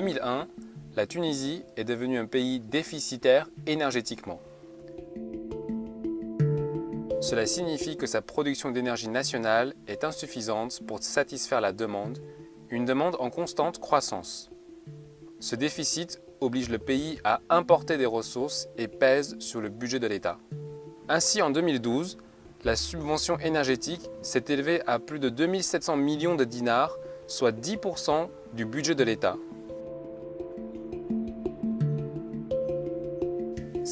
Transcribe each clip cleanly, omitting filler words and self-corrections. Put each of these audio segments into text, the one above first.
2001, la Tunisie est devenue un pays déficitaire énergétiquement. Cela signifie que sa production d'énergie nationale est insuffisante pour satisfaire la demande, une demande en constante croissance. Ce déficit oblige le pays à importer des ressources et pèse sur le budget de l'État. Ainsi, en 2012, la subvention énergétique s'est élevée à plus de 2700 millions de dinars, soit 10% du budget de l'État.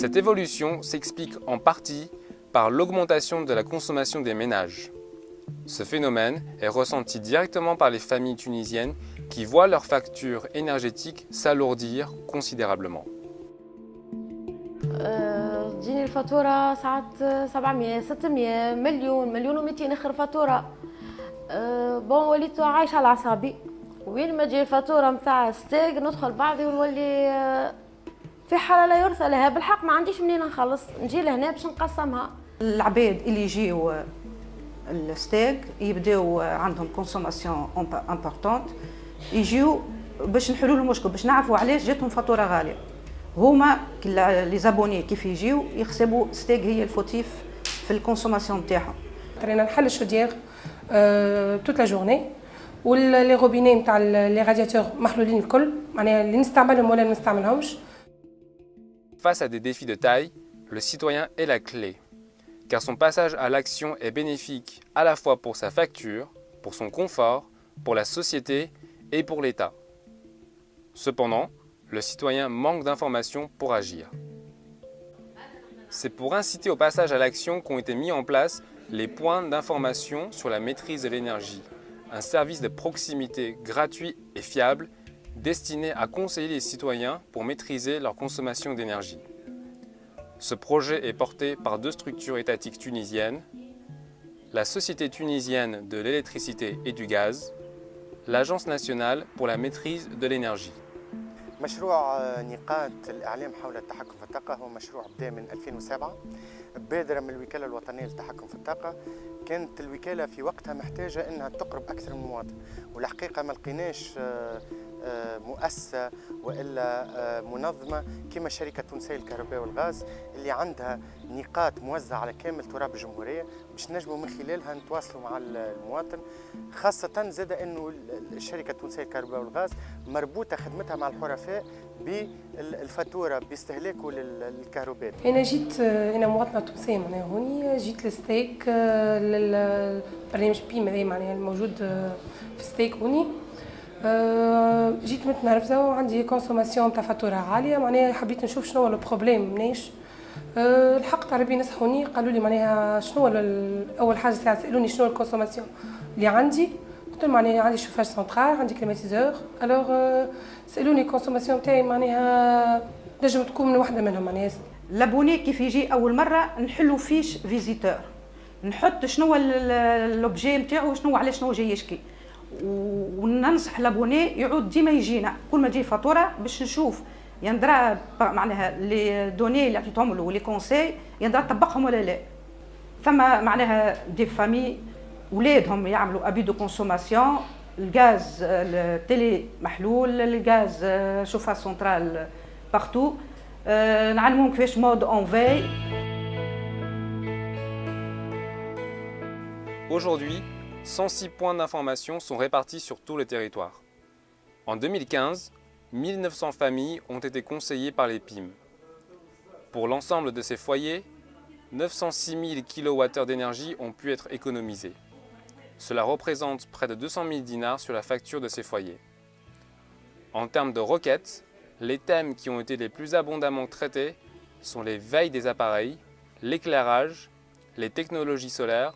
Cette évolution s'explique en partie par l'augmentation de la consommation des ménages. Ce phénomène est ressenti directement par les familles tunisiennes qui voient leurs factures énergétiques s'alourdir considérablement. تجيني الفاتورة ساعات 700 600 مليون و200 آخر فاتورة. بون وليت عايشة على أعصابي. وين ما تجي الفاتورة متاع ستيك ندخل بعضي ونولي في حالة لا يرثى لها. بالحق ما عنديش منين نخلص، نجي لهنا باش نقسمها. العباد اللي يجيو الستيك يبداو عندهم كونسوماسيون امبورطونت، يجيو باش نحلوا له المشكل، باش نعرفوا علاش جاتهم فاتوره غاليه. هما لي زابوني كيف يجيو يحسبوا ستيك هي الفوتيف في الكونسوماسيون نتاعهم. قرينا نحل الشودير توت لا جورني ولي روبيني نتاع لي رادياتور محلولين الكل، معناها اللي نستعملهم ولا ما نستعملهمش. Face à des défis de taille, le citoyen est la clé, car son passage à l'action est bénéfique à la fois pour sa facture, pour son confort, pour la société et pour l'État. Cependant, le citoyen manque d'informations pour agir. C'est pour inciter au passage à l'action qu'ont été mis en place les points d'information sur la maîtrise de l'énergie, un service de proximité gratuit et fiable destiné à conseiller les citoyens pour maîtriser leur consommation d'énergie. Ce projet est porté par deux structures étatiques tunisiennes, la Société tunisienne de l'électricité et du gaz, l'Agence nationale pour la maîtrise de l'énergie. مشروع نقاط الإعلام حول التحكم في الطاقة هو مشروع بدأ من 2007 بادرة من الوكالة الوطنية للتحكم في الطاقة. كانت الوكالة في وقتها محتاجة أنها تقرب أكثر من المواطن، والحقيقة ما لقيناش مؤسسة وإلا منظمة كما الشركة التونسية للكهرباء والغاز اللي عندها نقاط موزعة على كامل تراب الجمهورية باش نجموا من خلالها نتواصلوا مع المواطن، خاصة زاد أنه الشركة التونسية للكهرباء والغاز مربوطة خدمتها مع الحرفاء بالفاتورة باستهلاكه للكهرباء. أنا مواطنة تونسية معناها هوني جيت للستيك للبرنامج بيم هذا معناها الموجود في ستيك هوني. جيت متنرفزة وعندي كونسوماسيون تاع فاتورة عالية، معناها حبيت نشوف شنو هو البروبليم مناش. الحق ربي نصحوني قالوا لي معناها شنو هو أول حاجة سألوني شنو الكونسوماسيون اللي عندي، قلت لهم معناها عندي شوفاج سنترال عندي كليماتيزور. الوغ سألوني الكونسوماسيون تاعي معناها نجم تكون من واحدة منهم. معناها لابوني كيف يجي أول مرة نحلوا فيش فيزيتور، نحط شنو هو الأوبجي نتاعو شنو علاش شنو جاي يشكي، وننصح لابوني يعود ديما يجينا كل ما تجي فاتوره باش نشوف يندرى معناها لي دوني اللي عطيتهم له ولي كونساي يندرى طبقهم ولا لا. ثم معناها دي فامي ولادهم يعملوا ابي دو كونسوماسيون، الغاز التيلي محلول، الغاز شوفاج سنترال بارتو، نعلمهم كيفاش مود اون في. Aujourd'hui, 106 points d'information sont répartis sur tout le territoire. En 2015, 1900 familles ont été conseillées par les PIM. Pour l'ensemble de ces foyers, 906 000 kWh d'énergie ont pu être économisés. Cela représente près de 200 000 dinars sur la facture de ces foyers. En termes de requêtes, les thèmes qui ont été les plus abondamment traités sont les veilles des appareils, l'éclairage, les technologies solaires,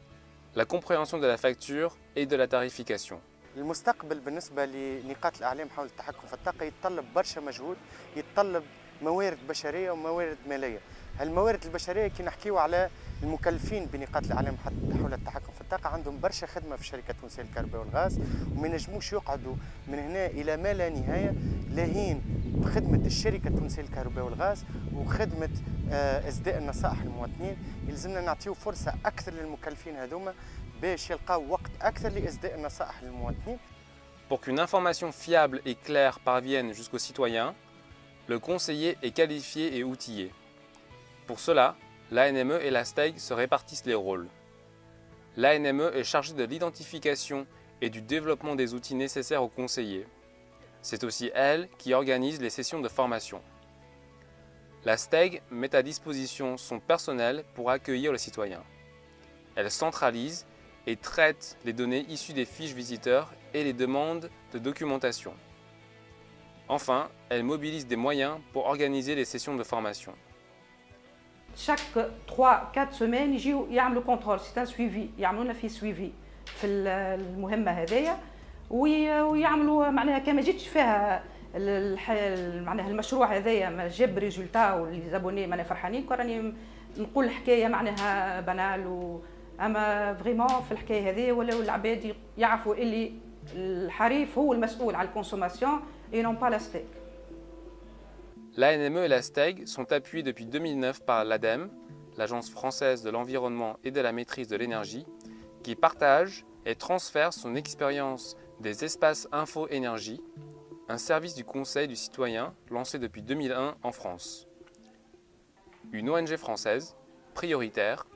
la compréhension de la facture et de la tarification. المستقبل بالنسبة لنقاط الإعلام حول التحكم في الطاقة يتطلب برشا مجهود، يتطلب موارد بشرية وموارد مالية. هالموارد البشرية كي نحكيو على المكلفين بنقاط الإعلام حول التحكم في الطاقة عندهم برشا خدمة في شركة تونسية للكهرباء والغاز، وما ينجموش يقعدوا من هنا إلى ما لا نهاية لاهين بخدمة الشركة التونسية للكهرباء والغاز وخدمة إصداء النصائح للمواطنين. يلزمنا نعطيو فرصة أكثر للمكلفين هذوما باش يلقاو وقت أكثر لإصداء النصائح للمواطنين. Pour qu'une information fiable et claire parvienne jusqu'aux citoyens, le conseiller est qualifié et outillé. Pour cela, l'ANME et la STEG se répartissent les rôles. L'ANME est chargée de l'identification et du développement des outils nécessaires aux conseillers. C'est aussi elle qui organise les sessions de formation. La STEG met à disposition son personnel pour accueillir le citoyen. Elle centralise et traite les données issues des fiches visiteurs et les demandes de documentation. Enfin, elle mobilise des moyens pour organiser les sessions de formation. chaque 3-4 semaines يجيو يعملوا كونترول سي ان سويفي يعملوا لنا في سويفي في المهمه هذيا ويعملوا معناها كما جيتش فيها معناها المشروع هذايا ما جاب ريزولتا واللي زابوني معناها فرحانين راني نقول حكايه معناها بنال اما فريمون في الحكايه هذه ولاو العباد يعرفوا اللي الحريف هو المسؤول على الكونسوماسيون اي نون با لا ستيك. L'ANME et la STEG sont appuyées depuis 2009 par l'ADEME, l'Agence française de l'environnement et de la maîtrise de l'énergie, qui partage et transfère son expérience des espaces info-énergie, un service du Conseil du citoyen lancé depuis 2001 en France. Une ONG française, prioritaire,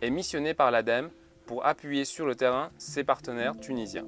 est missionnée par l'ADEME pour appuyer sur le terrain ses partenaires tunisiens.